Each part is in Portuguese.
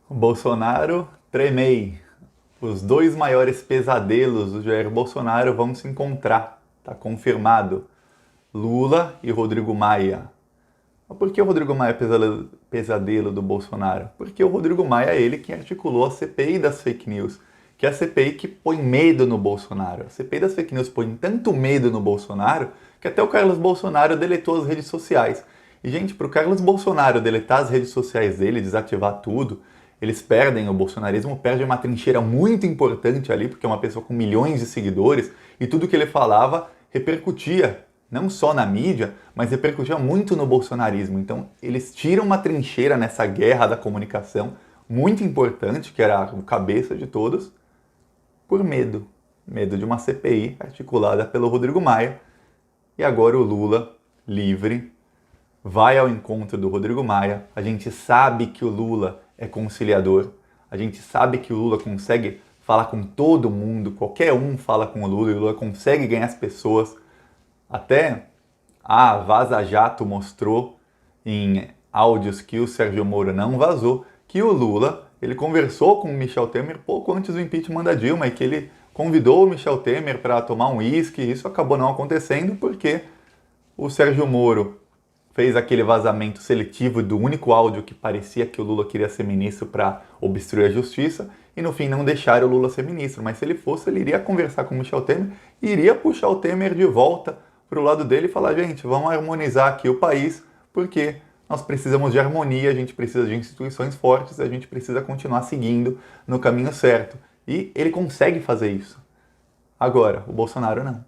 Bolsonaro, tremei. Os dois maiores pesadelos do Jair Bolsonaro vão se encontrar. Está confirmado. Lula e Rodrigo Maia. Mas por que o Rodrigo Maia é pesadelo do Bolsonaro? Porque o Rodrigo Maia é ele que articulou a CPI das fake news, que é a CPI que põe medo no Bolsonaro. A CPI das fake news põe tanto medo no Bolsonaro que até o Carlos Bolsonaro deletou as redes sociais. E, gente, para o Carlos Bolsonaro deletar as redes sociais dele, desativar tudo, eles perdem, o bolsonarismo perde uma trincheira muito importante ali, porque é uma pessoa com milhões de seguidores e tudo que ele falava repercutia não só na mídia, mas repercutia muito no bolsonarismo. Então, eles tiram uma trincheira nessa guerra da comunicação muito importante, que era o cabeça de todos, por medo. Medo de uma CPI articulada pelo Rodrigo Maia. E agora o Lula, livre, vai ao encontro do Rodrigo Maia. A gente sabe que o Lula é conciliador. A gente sabe que o Lula consegue falar com todo mundo. Qualquer um fala com o Lula e o Lula consegue ganhar as pessoas. Até a Vaza Jato mostrou em áudios que o Sérgio Moro não vazou que o Lula ele conversou com o Michel Temer pouco antes do impeachment da Dilma e que ele convidou o Michel Temer para tomar um uísque. Isso acabou não acontecendo porque o Sérgio Moro fez aquele vazamento seletivo do único áudio que parecia que o Lula queria ser ministro para obstruir a justiça e no fim não deixaram o Lula ser ministro. Mas se ele fosse, ele iria conversar com o Michel Temer e iria puxar o Temer de volta para o lado dele e falar, gente, vamos harmonizar aqui o país porque nós precisamos de harmonia, a gente precisa de instituições fortes, a gente precisa continuar seguindo no caminho certo. E ele consegue fazer isso. Agora, o Bolsonaro não.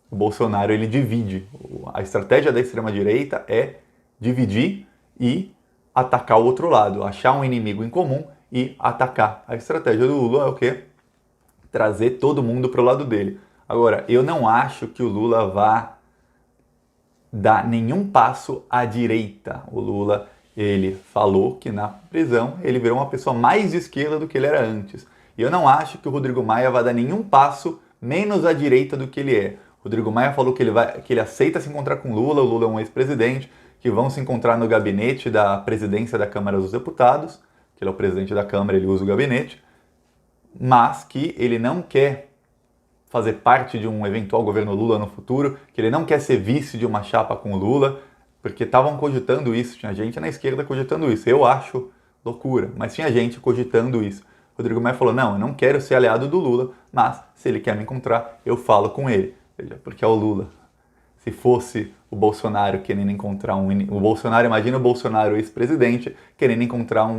O Bolsonaro ele divide. A estratégia da extrema-direita é dividir e atacar o outro lado, achar um inimigo em comum e atacar. A estratégia do Lula é o quê? Trazer todo mundo para o lado dele. Agora, eu não acho que o Lula vá dar nenhum passo à direita. O Lula, ele falou que na prisão ele virou uma pessoa mais de esquerda do que ele era antes. E eu não acho que o Rodrigo Maia vai dar nenhum passo menos à direita do que ele é. O Rodrigo Maia falou que ele aceita se encontrar com o Lula é um ex-presidente, que vão se encontrar no gabinete da presidência da Câmara dos Deputados, que ele é o presidente da Câmara, ele usa o gabinete, mas que ele não quer fazer parte de um eventual governo Lula no futuro, que ele não quer ser vice de uma chapa com o Lula, porque estavam cogitando isso, tinha gente na esquerda cogitando isso. Eu acho loucura, mas tinha gente cogitando isso. Rodrigo Maia falou, não, eu não quero ser aliado do Lula, mas se ele quer me encontrar, eu falo com ele. Veja, porque é o Lula. Se fosse o Bolsonaro querendo encontrar o Bolsonaro, imagina o Bolsonaro, ex-presidente, querendo encontrar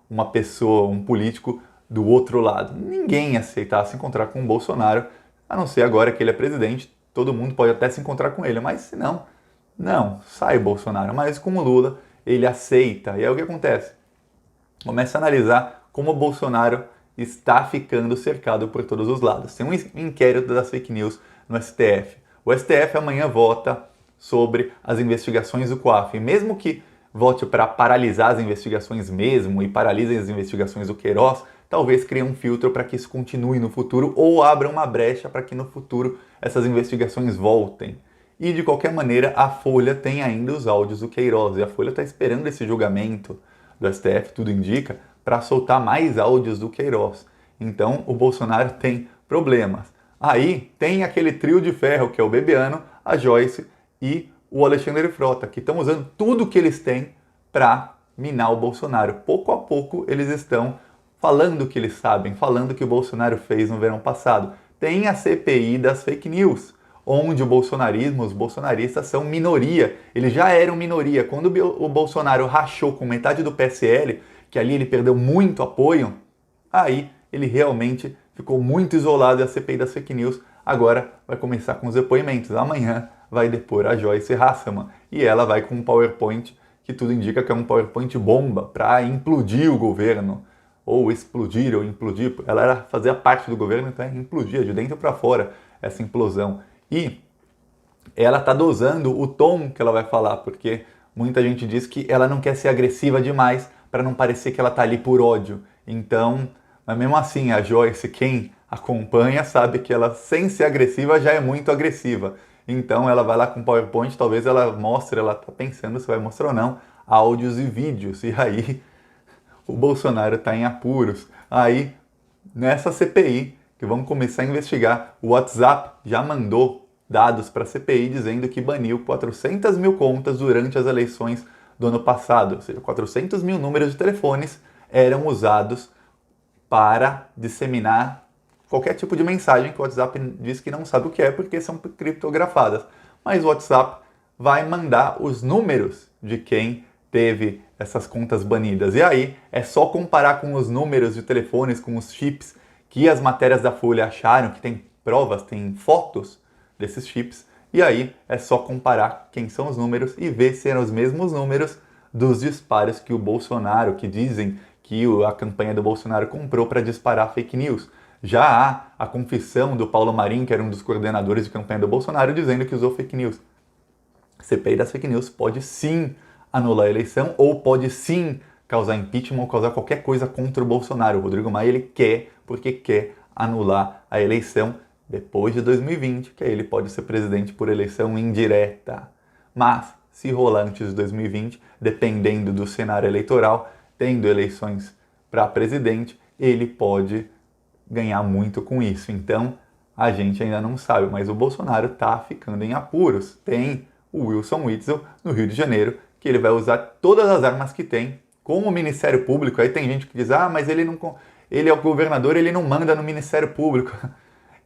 uma pessoa, um político do outro lado. Ninguém ia aceitar se encontrar com o Bolsonaro, a não ser agora que ele é presidente, todo mundo pode até se encontrar com ele, mas se não, não, sai o Bolsonaro. Mas com o Lula, ele aceita. E aí o que acontece? Começa a analisar como o Bolsonaro está ficando cercado por todos os lados. Tem um inquérito das fake news no STF. O STF amanhã vota sobre as investigações do COAF. E mesmo que vote para paralisar as investigações mesmo e paralisem as investigações do Queiroz, talvez crie um filtro para que isso continue no futuro ou abra uma brecha para que no futuro essas investigações voltem. E de qualquer maneira, a Folha tem ainda os áudios do Queiroz e a Folha está esperando esse julgamento do STF, tudo indica, para soltar mais áudios do Queiroz. Então o Bolsonaro tem problemas. Aí tem aquele trio de ferro que é o Bebiano, a Joyce e o Alexandre Frota, que estão usando tudo que eles têm para minar o Bolsonaro. Pouco a pouco eles estão falando o que eles sabem, falando o que o Bolsonaro fez no verão passado. Tem a CPI das fake news, onde o bolsonarismo, os bolsonaristas são minoria. Eles já eram minoria. Quando o Bolsonaro rachou com metade do PSL, que ali ele perdeu muito apoio, aí ele realmente ficou muito isolado e a CPI das fake news agora vai começar com os depoimentos. Amanhã vai depor a Joyce Hasselmann e ela vai com um PowerPoint que tudo indica que é um PowerPoint bomba para implodir o governo, ou explodir ou implodir. Ela fazia parte do governo, então implodia de dentro para fora essa implosão. E ela está dosando o tom que ela vai falar, porque muita gente diz que ela não quer ser agressiva demais para não parecer que ela está ali por ódio. Então, mas mesmo assim, a Joyce, quem acompanha, sabe que ela, sem ser agressiva, já é muito agressiva. Então ela vai lá com o PowerPoint, talvez ela mostre, ela está pensando se vai mostrar ou não, áudios e vídeos. E aí o Bolsonaro está em apuros. Aí, nessa CPI, que vão começar a investigar, o WhatsApp já mandou dados para a CPI dizendo que baniu 400 mil contas durante as eleições do ano passado. Ou seja, 400 mil números de telefones eram usados para disseminar qualquer tipo de mensagem que o WhatsApp diz que não sabe o que é porque são criptografadas. Mas o WhatsApp vai mandar os números de quem teve essas contas banidas. E aí é só comparar com os números de telefones, com os chips que as matérias da Folha acharam, que tem provas, tem fotos desses chips. E aí é só comparar quem são os números e ver se eram os mesmos números dos disparos que o Bolsonaro, que dizem que a campanha do Bolsonaro comprou para disparar fake news. Já há a confissão do Paulo Marim, que era um dos coordenadores de campanha do Bolsonaro, dizendo que usou fake news. A CPI das fake news pode sim anular a eleição ou pode sim causar impeachment ou causar qualquer coisa contra o Bolsonaro. O Rodrigo Maia, ele quer, porque quer anular a eleição depois de 2020, que aí ele pode ser presidente por eleição indireta. Mas, se rolar antes de 2020, dependendo do cenário eleitoral, tendo eleições para presidente, ele pode ganhar muito com isso. Então, a gente ainda não sabe, mas o Bolsonaro está ficando em apuros. Tem o Wilson Witzel no Rio de Janeiro, que ele vai usar todas as armas que tem, com o Ministério Público. Aí tem gente que diz, mas ele é o governador, ele não manda no Ministério Público.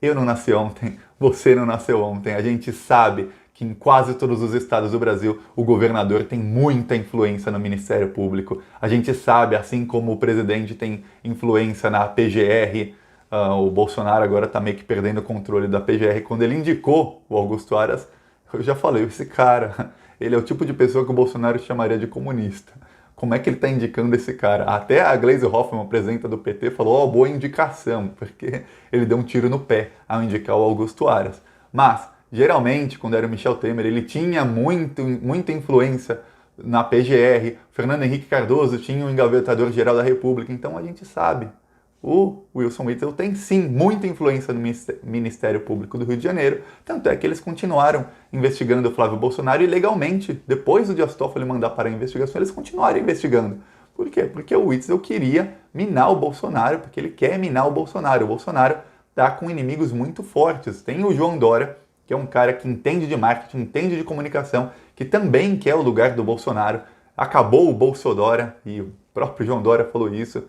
Eu não nasci ontem, você não nasceu ontem. A gente sabe que em quase todos os estados do Brasil o governador tem muita influência no Ministério Público. A gente sabe, assim como o presidente tem influência na PGR, o Bolsonaro agora está meio que perdendo o controle da PGR. Quando ele indicou o Augusto Aras, eu já falei, esse cara, ele é o tipo de pessoa que o Bolsonaro chamaria de comunista. Como é que ele está indicando esse cara? Até a Gleisi Hoffmann, presidenta do PT, falou, boa indicação, porque ele deu um tiro no pé ao indicar o Augusto Aras. Mas, geralmente, quando era o Michel Temer, ele tinha muita influência na PGR. Fernando Henrique Cardoso tinha um engavetador-geral da República. Então a gente sabe, o Wilson Witzel tem sim muita influência no Ministério Público do Rio de Janeiro. Tanto é que eles continuaram investigando o Flávio Bolsonaro e legalmente, depois do Dias Toffoli mandar parar a investigação, eles continuaram investigando. Por quê? Porque o Witzel queria minar o Bolsonaro, porque ele quer minar o Bolsonaro. O Bolsonaro está com inimigos muito fortes. Tem o João Dória, que é um cara que entende de marketing, entende de comunicação, que também quer o lugar do Bolsonaro. Acabou o Bolsodória, e o próprio João Dória falou isso.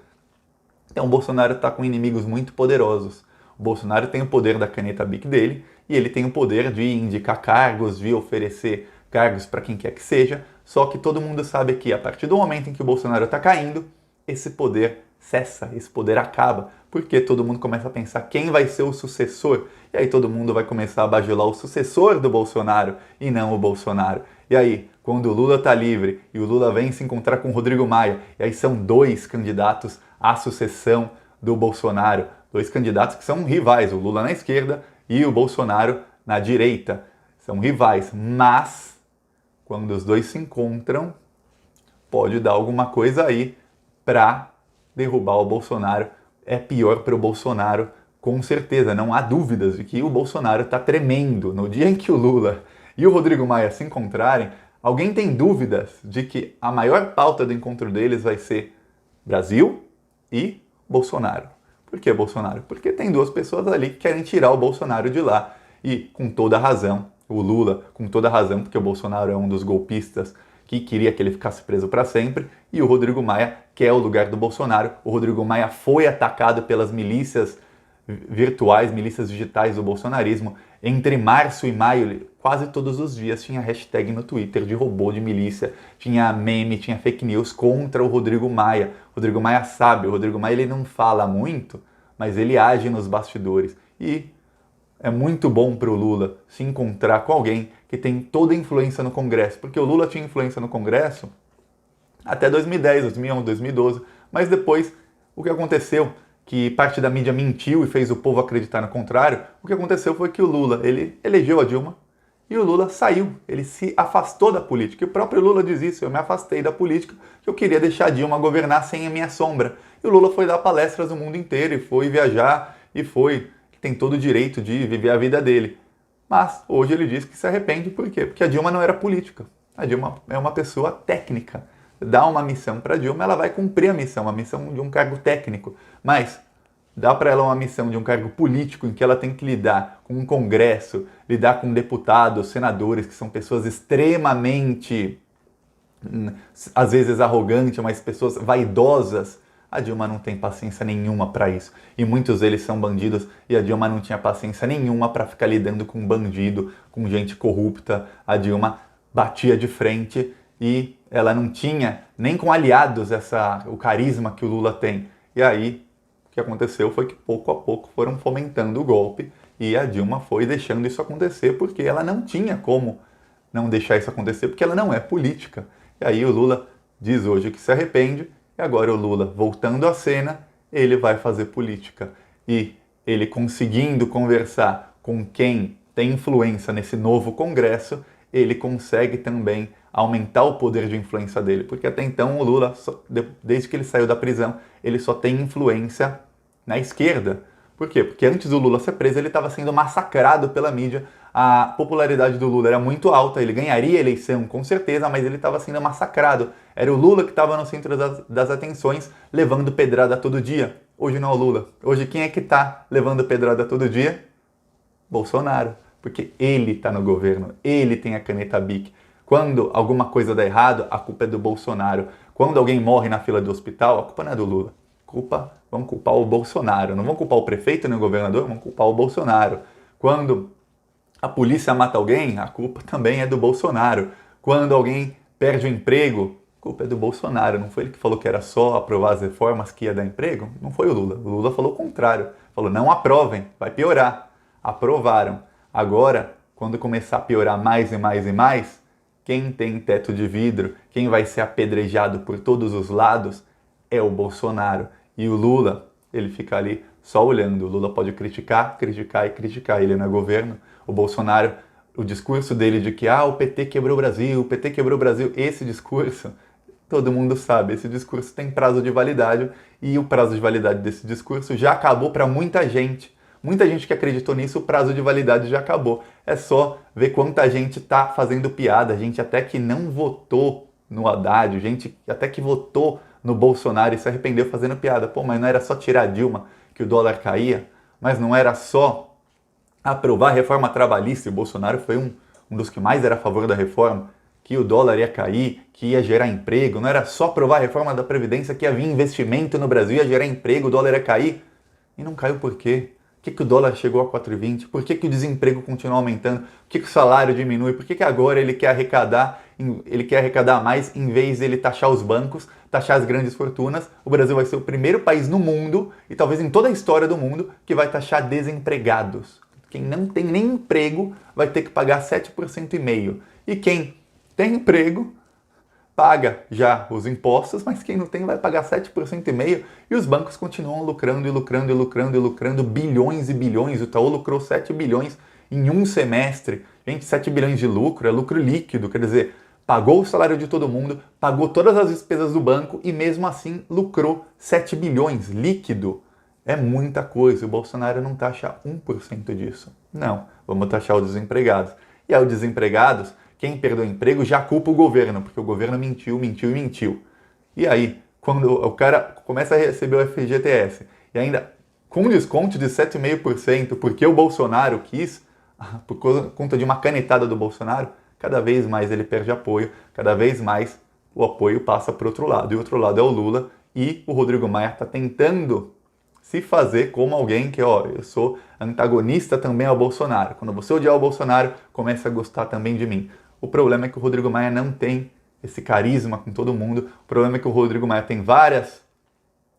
Então o Bolsonaro está com inimigos muito poderosos. O Bolsonaro tem o poder da caneta BIC dele, e ele tem o poder de indicar cargos, de oferecer cargos para quem quer que seja, só que todo mundo sabe que a partir do momento em que o Bolsonaro está caindo, esse poder cessa, esse poder acaba, porque todo mundo começa a pensar quem vai ser o sucessor, e aí todo mundo vai começar a bajular o sucessor do Bolsonaro e não o Bolsonaro. E aí, quando o Lula está livre e o Lula vem se encontrar com o Rodrigo Maia, e aí são dois candidatos à sucessão do Bolsonaro, dois candidatos que são rivais, o Lula na esquerda e o Bolsonaro na direita, são rivais, mas quando os dois se encontram, pode dar alguma coisa aí para derrubar o Bolsonaro. É pior para o Bolsonaro, com certeza, não há dúvidas de que o Bolsonaro está tremendo. No dia em que o Lula e o Rodrigo Maia se encontrarem, alguém tem dúvidas de que a maior pauta do encontro deles vai ser Brasil e Bolsonaro. Por que Bolsonaro? Porque tem duas pessoas ali que querem tirar o Bolsonaro de lá. E com toda razão, o Lula, com toda razão, porque o Bolsonaro é um dos golpistas que queria que ele ficasse preso para sempre, e o Rodrigo Maia quer o lugar do Bolsonaro. O Rodrigo Maia foi atacado pelas milícias virtuais, milícias digitais do bolsonarismo. Entre março e maio, quase todos os dias tinha hashtag no Twitter de robô de milícia, tinha meme, tinha fake news contra o Rodrigo Maia. O Rodrigo Maia sabe, o Rodrigo Maia ele não fala muito, mas ele age nos bastidores. E é muito bom para o Lula se encontrar com alguém que tem toda a influência no Congresso, porque o Lula tinha influência no Congresso até 2010, 2011, 2012, mas depois o que aconteceu, que parte da mídia mentiu e fez o povo acreditar no contrário, o que aconteceu foi que o Lula, ele elegeu a Dilma e o Lula saiu, ele se afastou da política. E o próprio Lula diz isso, eu me afastei da política, que eu queria deixar a Dilma governar sem a minha sombra. E o Lula foi dar palestras no mundo inteiro, e foi viajar, e tem todo o direito de viver a vida dele. Mas hoje ele diz que se arrepende, por quê? Porque a Dilma não era política. A Dilma é uma pessoa técnica. dá uma missão para Dilma, ela vai cumprir a missão de um cargo técnico, mas dá para ela uma missão de um cargo político em que ela tem que lidar com um Congresso, lidar com deputados, senadores, que são pessoas extremamente, às vezes arrogantes, mas pessoas vaidosas. A Dilma não tem paciência nenhuma para isso. E muitos deles são bandidos e a Dilma não tinha paciência nenhuma para ficar lidando com bandido, com gente corrupta. A Dilma batia de frente e ela não tinha nem com aliados o carisma que o Lula tem. E aí o que aconteceu foi que pouco a pouco foram fomentando o golpe e a Dilma foi deixando isso acontecer porque ela não tinha como não deixar isso acontecer, porque ela não é política. E aí o Lula diz hoje que se arrepende. E agora o Lula, voltando à cena, ele vai fazer política. E ele conseguindo conversar com quem tem influência nesse novo Congresso, ele consegue também aumentar o poder de influência dele. Porque até então o Lula, desde que ele saiu da prisão, ele só tem influência na esquerda. Por quê? Porque antes do Lula ser preso, ele estava sendo massacrado pela mídia. A popularidade do Lula era muito alta, ele ganharia a eleição, com certeza, mas ele estava sendo massacrado. Era o Lula que estava no centro das atenções, levando pedrada todo dia. Hoje não é o Lula. Hoje quem é que está levando pedrada todo dia? Bolsonaro. Porque ele está no governo, ele tem a caneta BIC. Quando alguma coisa dá errado, a culpa é do Bolsonaro. Quando alguém morre na fila do hospital, a culpa não é do Lula. Vamos culpar o Bolsonaro. Não vamos culpar o prefeito nem o governador, vamos culpar o Bolsonaro. Quando a polícia mata alguém, a culpa também é do Bolsonaro. Quando alguém perde o emprego, a culpa é do Bolsonaro. Não foi ele que falou que era só aprovar as reformas que ia dar emprego? Não foi o Lula. O Lula falou o contrário. Falou, não aprovem, vai piorar. Aprovaram. Agora, quando começar a piorar mais e mais e mais, quem tem teto de vidro, quem vai ser apedrejado por todos os lados, é o Bolsonaro. E o Lula, ele fica ali só olhando. O Lula pode criticar, criticar e criticar. Ele não é governo. O Bolsonaro, o discurso dele de que o PT quebrou o Brasil, o PT quebrou o Brasil, esse discurso, todo mundo sabe, esse discurso tem prazo de validade e o prazo de validade desse discurso já acabou para muita gente. Muita gente que acreditou nisso, o prazo de validade já acabou. É só ver quanta gente está fazendo piada, gente até que não votou no Haddad, gente até que votou no Bolsonaro e se arrependeu fazendo piada. Pô, mas não era só tirar a Dilma que o dólar caía? Mas não era só aprovar a reforma trabalhista, e o Bolsonaro foi um dos que mais era a favor da reforma, que o dólar ia cair, que ia gerar emprego, não era só aprovar a reforma da Previdência, que ia vir investimento no Brasil, ia gerar emprego, o dólar ia cair. E não caiu por quê? Por que o dólar chegou a 4,20? Por que o desemprego continua aumentando? Por que o salário diminui? Por que agora ele quer arrecadar mais em vez de ele taxar os bancos, taxar as grandes fortunas? O Brasil vai ser o primeiro país no mundo, e talvez em toda a história do mundo, que vai taxar desempregados. Quem não tem nem emprego vai ter que pagar 7,5%. E quem tem emprego paga já os impostos, mas quem não tem vai pagar 7,5%. E os bancos continuam lucrando e lucrando e lucrando e lucrando bilhões e bilhões. O Itaú lucrou 7 bilhões em um semestre. Gente, 7 bilhões de lucro é lucro líquido, quer dizer, pagou o salário de todo mundo, pagou todas as despesas do banco e mesmo assim lucrou 7 bilhões líquido. É muita coisa. O Bolsonaro não taxa 1% disso. Não, vamos taxar os desempregados. E aos desempregados, quem perdeu o emprego já culpa o governo, porque o governo mentiu, mentiu e mentiu. E aí, quando o cara começa a receber o FGTS, e ainda com desconto de 7,5%, porque o Bolsonaro quis, por conta de uma canetada do Bolsonaro, cada vez mais ele perde apoio, cada vez mais o apoio passa para o outro lado. E o outro lado é o Lula, e o Rodrigo Maia está tentando se fazer como alguém que, eu sou antagonista também ao Bolsonaro. Quando você odiar o Bolsonaro, começa a gostar também de mim. O problema é que o Rodrigo Maia não tem esse carisma com todo mundo. O problema é que o Rodrigo Maia tem várias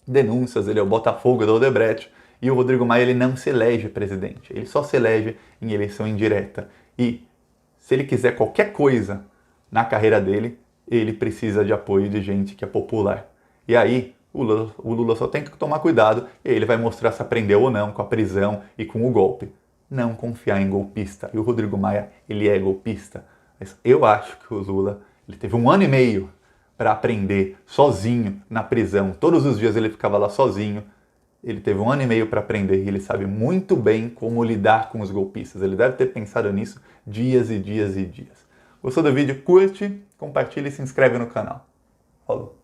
denúncias, ele é o Botafogo da Odebrecht, e o Rodrigo Maia ele não se elege presidente, ele só se elege em eleição indireta. E se ele quiser qualquer coisa na carreira dele, ele precisa de apoio de gente que é popular. E aí, o Lula só tem que tomar cuidado e ele vai mostrar se aprendeu ou não com a prisão e com o golpe. Não confiar em golpista. E o Rodrigo Maia, ele é golpista. Mas eu acho que o Lula, ele teve 1 ano e meio para aprender sozinho na prisão. Todos os dias ele ficava lá sozinho. Ele teve 1 ano e meio para aprender e ele sabe muito bem como lidar com os golpistas. Ele deve ter pensado nisso dias e dias e dias. Gostou do vídeo? Curte, compartilha e se inscreve no canal. Falou!